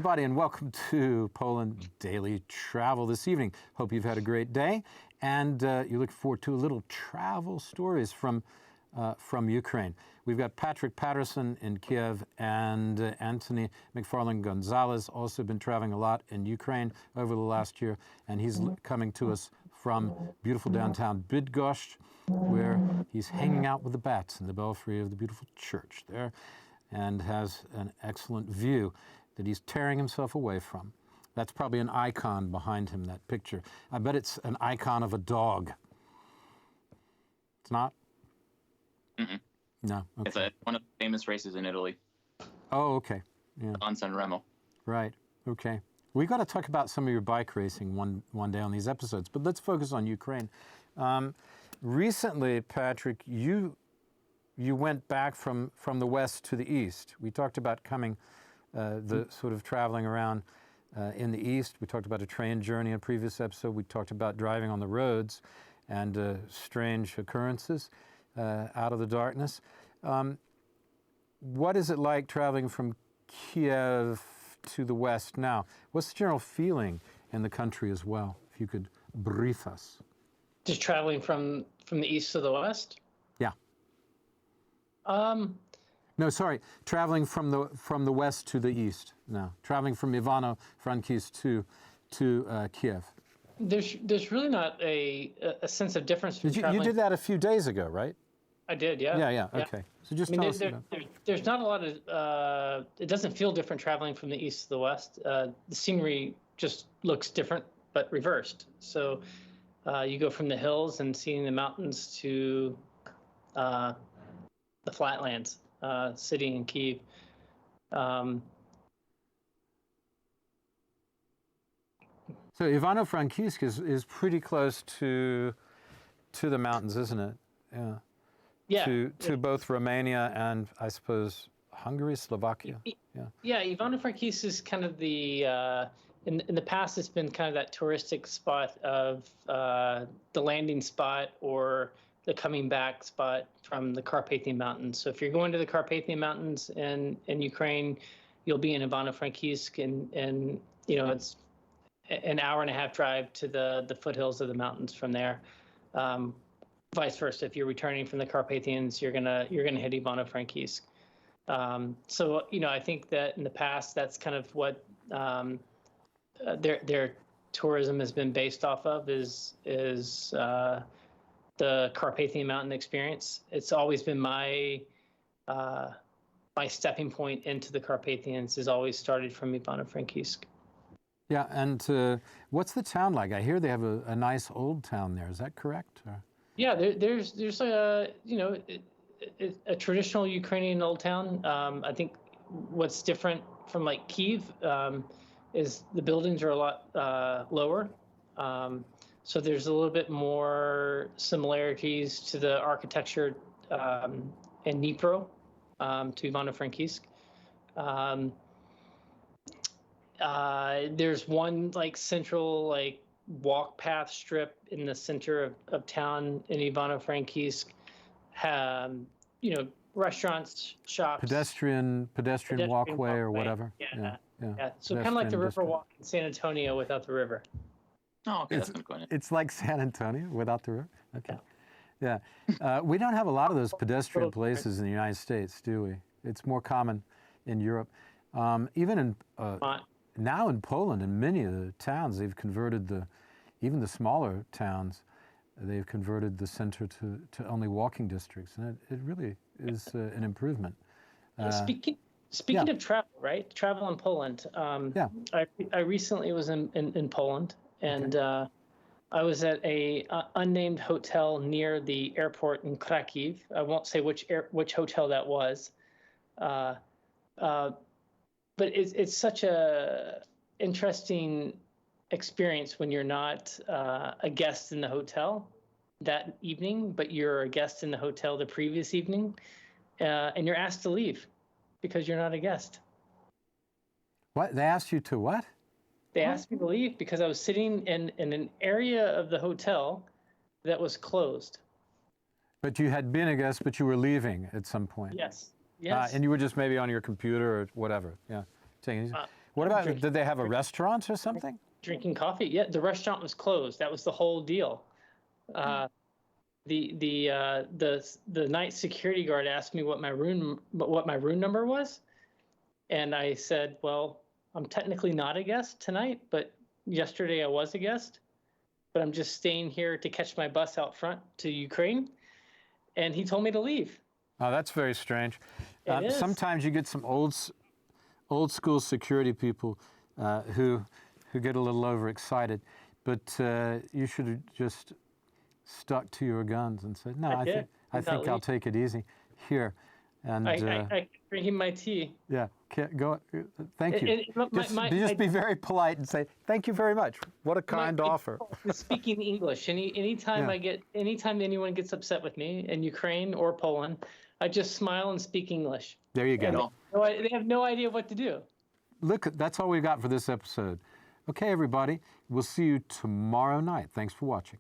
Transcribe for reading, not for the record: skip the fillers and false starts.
everybody, and welcome to Poland Daily Travel this evening. Hope you've had a great day, and you look forward to a little travel stories from Ukraine. We've got Patrick Patterson in Kiev and Anthony McFarland Gonzalez, also been traveling a lot in Ukraine over the last year, and he's coming to us from beautiful downtown Bydgoszcz, where he's hanging out with the bats in the belfry of the beautiful church there, and has an excellent view that he's tearing himself away from. That's probably an icon behind him, that picture. I bet it's an icon of a dog. It's not? Mm-mm. No. Okay. It's one of the famous races in Italy. Oh, okay. Yeah. On San Remo. Right. Okay. We got to talk about some of your bike racing one day on these episodes, but let's focus on Ukraine. Recently, Patrick, you went back from the west to the east. We talked about coming, the sort of traveling around in the east. We talked about a train journey in a previous episode. We talked about driving on the roads and strange occurrences out of the darkness. What is it like traveling from Kiev to the west now? What's the general feeling in the country as well, if you could brief us? Just traveling from the east to the west? Yeah. No, sorry. Traveling from the west to the east. No, traveling from Ivano-Frankivsk to Kiev. There's really not a sense of difference. You did that a few days ago, right? I did, yeah. Yeah. Okay. So just tell us. There's not a lot of. It doesn't feel different traveling from the east to the west. The scenery just looks different, but reversed. So you go from the hills and seeing the mountains to the flatlands, city in Kyiv. So Ivano-Frankivsk is pretty close to the mountains, isn't it? Yeah. Yeah. To both Romania and, I suppose, Hungary, Slovakia. Yeah. Yeah, Ivano-Frankivsk is kind of the in the past it's been kind of that touristic spot of the landing spot or the coming back spot from the Carpathian Mountains. So if you're going to the Carpathian Mountains in Ukraine, you'll be in Ivano-Frankivsk, and it's an hour and a half drive to the foothills of the mountains from there. Vice versa, if you're returning from the Carpathians, you're gonna hit Ivano-Frankivsk. So I think that in the past that's kind of what their tourism has been based off of is the Carpathian Mountain experience. It's always been my stepping point into the Carpathians has always started from Ivano-Frankivsk. Yeah, and what's the town like? I hear they have a nice old town there. Is that correct? Or? Yeah, there's a traditional Ukrainian old town. I think what's different from like Kyiv is the buildings are a lot lower. So there's a little bit more similarities to the architecture in Dnipro to Ivano-Frankivsk. There's one like central like walk path strip in the center of town in Ivano-Frankivsk. Restaurants, shops, pedestrian walkway or whatever. Yeah. So kind of like the Riverwalk in San Antonio without the river. Oh, okay, that's kind of cool. It's like San Antonio without the river. Okay. Yeah. We don't have a lot of those pedestrian places in the United States, do we? It's more common in Europe. Even in now in Poland, in many of the towns, they've converted even the smaller towns, they've converted the center to only walking districts, and it really is an improvement. Speaking of travel, right? Travel in Poland. I recently was in Poland, and I was at a unnamed hotel near the airport in Kraków. I won't say which hotel that was, but it's such a interesting experience when you're not a guest in the hotel that evening, but you're a guest in the hotel the previous evening, and you're asked to leave because you're not a guest. What? They asked you to what? They asked me to leave because I was sitting in an area of the hotel that was closed. But you had been a guest, but you were leaving at some point. Yes. And you were just maybe on your computer or whatever. Yeah. What about, Drink- did they have a restaurant or something? Drinking coffee. Yeah, the restaurant was closed. That was the whole deal. The night security guard asked me what my room number was, and I said, well, I'm technically not a guest tonight, but yesterday I was a guest, but I'm just staying here to catch my bus out front to Ukraine, and he told me to leave. Oh, that's very strange. It is. Sometimes you get some old school security people who get a little overexcited, but you should have just stuck to your guns and said, "No, I did. think I'll take it easy here." And I bring him my tea. yeah, go. Thank you. Just be very polite and say, "Thank you very much. What a kind offer." Speaking English. Anytime Yeah. anytime anyone gets upset with me in Ukraine or Poland, I just smile and speak English. There you And go. they have no idea what to do. Look, that's all we've got for this episode. Okay, everybody, we'll see you tomorrow night. Thanks for watching.